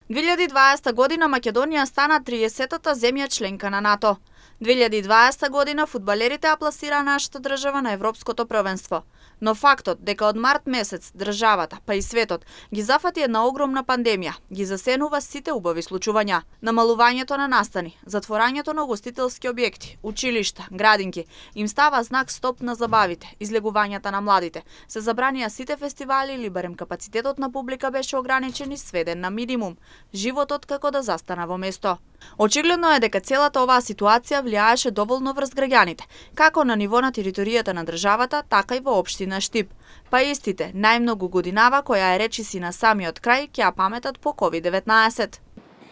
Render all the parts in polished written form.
2020 година Македонија стана 30-та земја членка на НАТО. 2020 година фудбалерите апласираа нашата држава на Европското првенство. Но фактот дека од март месец државата, па и светот, ги зафати една огромна пандемија, ги засенува сите убави случувања. Намалувањето на настани, затворањето на угостителски објекти, училишта, градинки, им става знак стоп на забавите, излегувањата на младите. Се забранија сите фестивали или барем капацитетот на публика беше ограничен и сведен на минимум. Животот како да застана во место. Очигледно е дека целата оваа ситуација влијаеше доволно врз граѓаните, како на ниво на територијата на државата, така и во општина Штип. Па истите, најмногу годинава која е речиси на самиот крај ќе ја паметат по COVID-19.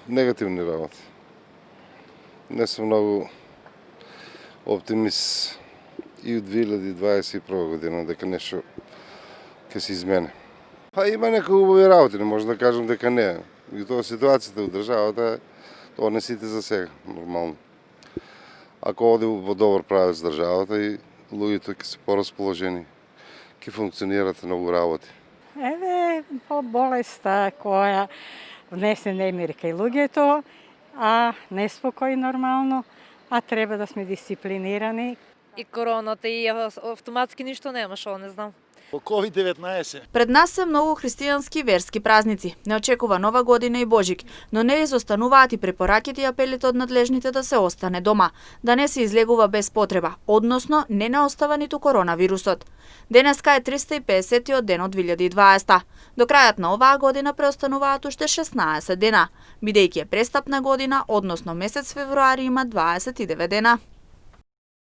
Негативни работи. Не сум многу оптимист и од 2021 година дека нешто ќе се измени. Па има некои убави работи, не може да кажам дека не. И тоа ситуацијата во државата тоа не сите за сега, нормално. Ако оди во добар правец државата и луѓето ќе се порасположени, ќе функционират многу работи. По болеста која внесе немир кај луѓето, а неспокој нормално, а треба да сме дисциплинирани. И короната и автоматски ништо нема, шо не знам. По COVID-19. Пред нас се многу христијански верски празници. Не очекува Нова година и Божик, но не изостануваат и препораките и апелите од надлежните да се остане дома, да не се излегува без потреба, односно не остава ниту коронавирусот. Денеска е 350-тиот ден од 2020. До крајот на оваа година преостануваат уште 16 дена, бидејќи е престапна година, односно месец февруари има 29 дена.